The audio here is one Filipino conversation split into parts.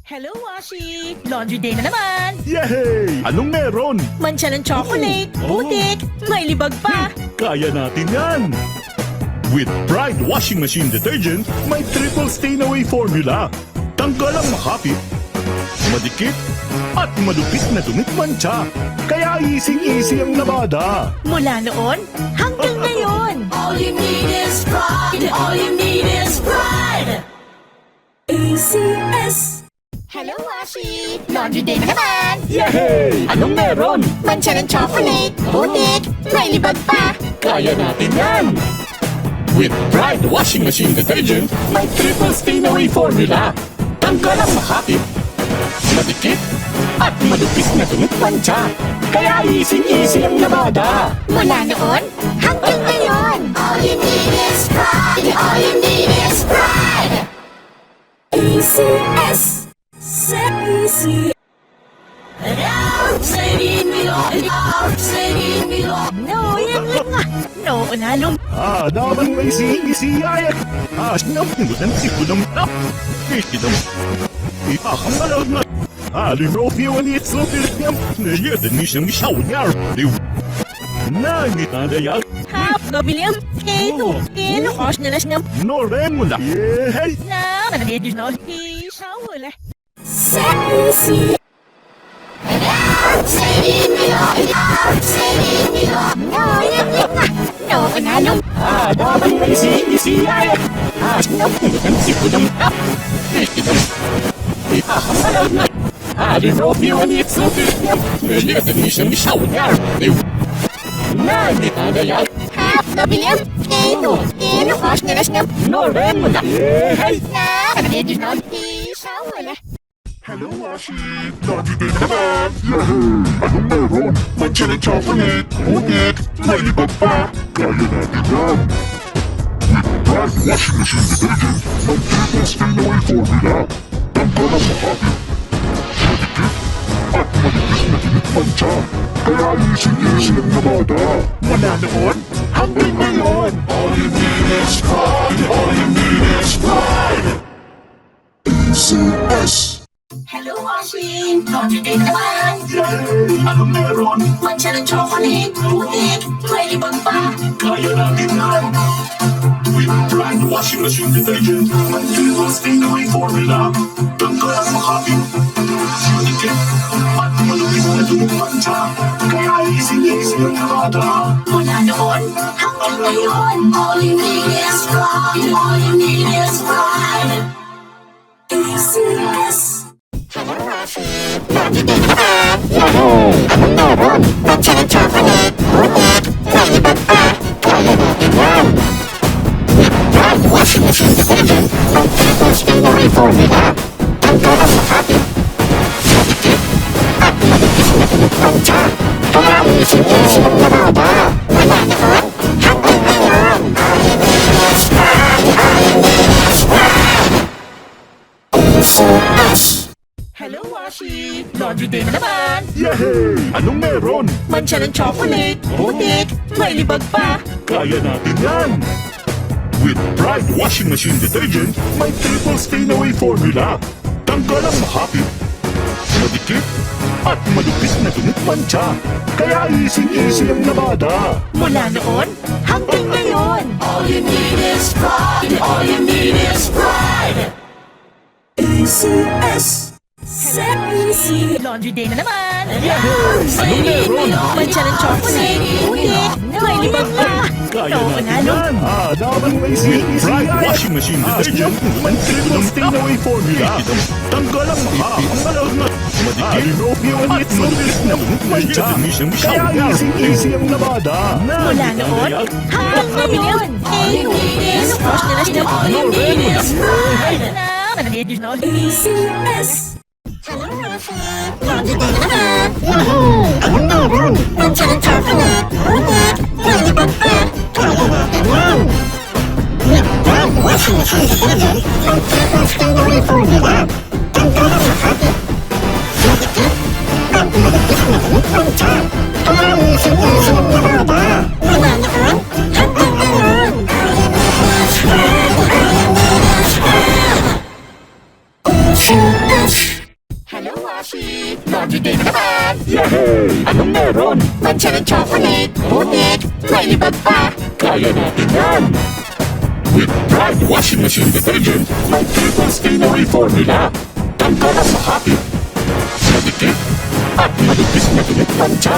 Hello, Washi! Laundry day na naman! Yay! Anong meron? Mancha ng chocolate, putik, may libag pa! Kaya natin yan! With Pride Washing Machine Detergent, may triple stain-away formula. Tanggal ang makapit, madikit, at malupit na dumit mancha. Kaya easy-easy ang labada. Mula noon hanggang ngayon! All you need is pride. All you need is pride. ACS. Hello, Washi! Laundry day na naman! Yay! Anong meron? Mancha ng chocolate, putik, may libag pa! Kaya natin yan! With Pride Washing Machine Detergent, may triple stain-away formula. Tanggal ang makapit, madikit, at malupit na dumit mancha. Kaya easy-easy ang labada. Mula noon hanggang ngayon! All you need is pride. All you need is pride. ACS. Set easy. Singing me on. Singing me on. No, yan lang nga! No, unalong Dapat may sisi-ay. Sinapingutan si Kunam. Ikinam. Ipakamalawag na. Limropio and it's so Filipino. Nayadan ni siyang isaw niya. Nangitadaya. hap na bilyang keno, kos na las ng Norem mo na. Yay! na manadidis na isaw wala. Set easy. Singing me on. Singing me on. No, yan lang nga! No, unalong Dapat may sisi-ay. Sinapingutan si Kunam. Ikinam. Ipakamalawag na. Limropio and it's so Filipino. Nayadan ni siyang isaw niya. Nangitadaya. hap na bilyang keno, kos na las ng Norem mo na. Yay! na manadidis na isaw wala. Hello, Washi! Laundry day na naman! Yahoo! Anong meron? Mancha ng chocolate, putik, may libag pa! Kaya natin yan! With Pride Washing Machine Detergent, may triple stain-away formula. Tanggal ang makapit, madikit, at malipis na dumit mancha. Kaya easy-easy ang labada. Mula noon hanggang ngayon! All you need is pride! All you need is pride! ACS! Hello, Washing. Laundry day na naman. Yay! Anong meron? Mancha ng chocolate, putik, may libag pa. Kaya natin yan! With Pride Washing Machine Detergent, may triple stain-away formula. Tanggal ang makapit, madikit, at malupit na dumit mancha. Kaya easy-easy ang labada. Mula noon hanggang ngayon. All you need is pride. All you need is pride. ACS. Hello, Washi! Laundry day na naman! Yahoo! Anong meron? Mancha ng chocolate, putik, may libag pa! Kaya natin yan! With Pride Washing Machine Detergent, may triple stain-away formula. Tanggal ang makapit, madikit, at malipis na dumit mancha. Kaya easy-easy ang labada. Mula noon hanggang ngayon! All you need is pride! All you need is pride! ACS. Hello, Washi! Laundry day na naman! Yay! Anong meron? Mancha ng chocolate, putik, may libag pa! Kaya natin yan! With Pride Washing Machine Detergent, may triple stain-away formula. Tanggal ang makapit, madikit, at malupit na dumit mancha. Kaya easy-easy ang labada. Mula noon hanggang ngayon! All you need is pride. All you need is pride. ACS. Set easy. Laundry day na naman! Yay! Anong meron? Mancha ng chocolate, putik, may libag pa! Kaya No, natin unalo! yan! Dapat may sisi-ay. Pride Washing Machine Detergent, may triple stain-away formula. Tanggal ang makapit, madikit, at malupit na dumit mancha. Kaya easy-easy ang labada. Mula noon hanggang ngayon! Kos na las ng All you need is pride. na manadidis na ACS. Hello, Washi! Laundry day na naman! Yahoo! Anong meron? Mancha ng chocolate, putik, may libag pa! Kaya natin yan! With Pride Washing Machine Detergent, may triple stain-away formula. Tanggal ang makapit, madikit, at malipis na dumit mancha. Kaya easy-easy ang labada. Mula noon hanggang ngayon! All you need is pride. All you need is pride. ACS. wash! Hello, Washi! Laundry day na naman! Yahoo! Anong meron? Mancha ng chocolate, putik, may libag pa! Kaya natin yan! With Pride Washing Machine Detergent, may triple stain away formula. Tanggal ang makapit, madikit, at madupis na tunit mancha.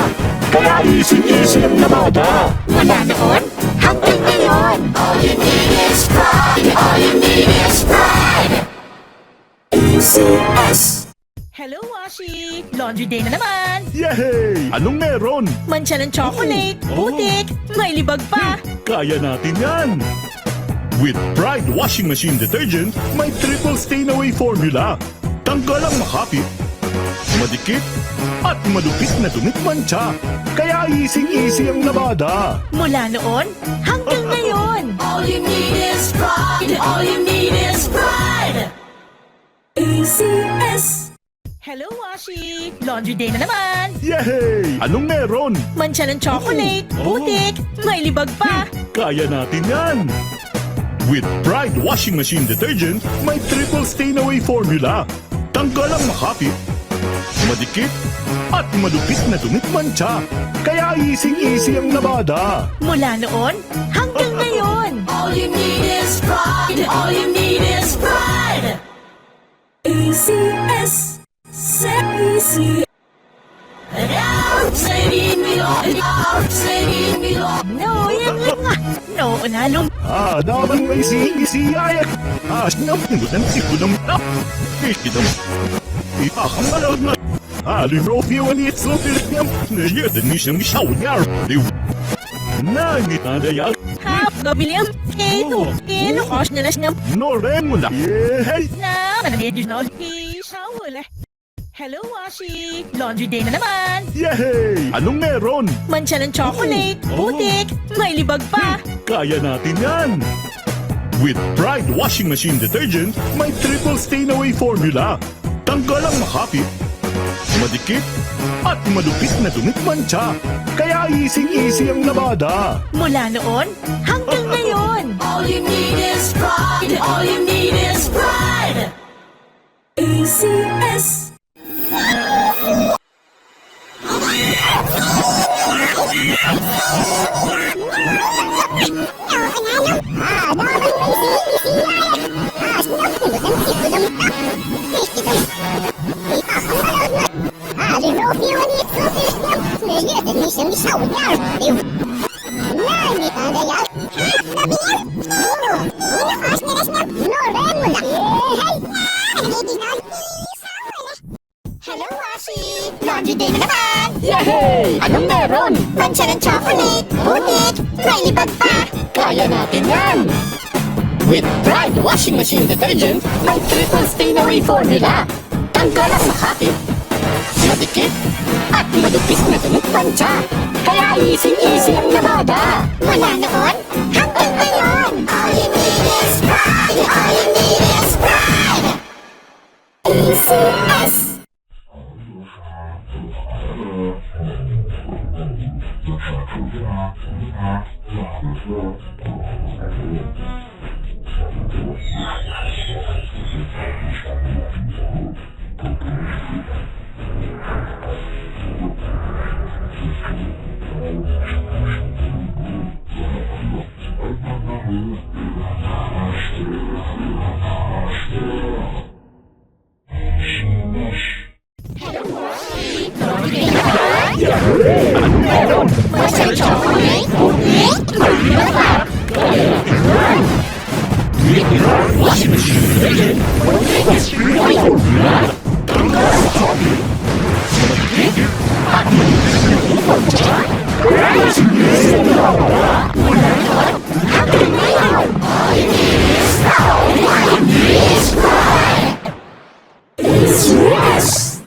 Kaya easy-easy ang lamada. Mula noon hanggang ngayon, all you need is pride! All you need is pride! ECS! Hello, Washi! Laundry day na naman! Yay! Anong meron? Mancha ng chocolate, putik, may libag pa! Kaya natin yan! With Pride Washing Machine Detergent, may triple stain away formula. Tanggal ang makapit, madikit, at madupis na tunit mancha. Kaya easy-easy ang labada. Mula noon hanggang ngayon! All you need is pride. All you need is pride. ECS. Hello, Washi! Laundry day na naman! Yay! Anong meron? Mancha ng chocolate, putik, may libag pa! Kaya natin yan! With Pride Washing Machine Detergent, may triple stain away formula. Tanggal ang makapit, madikit, at madupis na tunit mancha. Kaya easy-easy ang labada. Mula noon hanggang ngayon! All you need is pride. All you need is pride. ECS. Set easy. Singing me on, singing me on. No, yan lang nga! No, nalong... Dapat may sisi-ay. Sinapinutan si Kunam na. Ikinam. Ipakamalawag na. Lirofi wali so Pilipiyam. Nayada ni siyang isaw niya. Nangitanda Hap, gabiling... Kino, kos na las ng... Noren mo na. Yay! Na, manabidyo na isaw wala. Hello, Washi! Laundry day na naman! Yay! Anong meron? Mancha ng chocolate, putik, may libag pa! Kaya natin yan! With Pride Washing Machine Detergent, may triple stain away formula. Tanggal ang makapit, madikit, at madupis na tunit mancha. Kaya easy-easy ang labada. Mula noon hanggang ngayon! All you need is pride. All you need is pride. ECS. Hello, Washi! Laundry day na naman! Yahoo! Anong meron? Mancha ng chocolate, putik, may libag pa! Kaya natin yan! With Pride Washing Machine Detergent, may triple stain away formula. Tanggal ang makapit, madikit, at madupis na tunit mancha. Kaya easy-easy ang labada. Mula noon hanggang ngayon, all you need is pride! All you need is pride! ECS! Mancha ng chocolate, putik, may libag pa! With Pride Washing Machine Detergent, may triple stain away formula.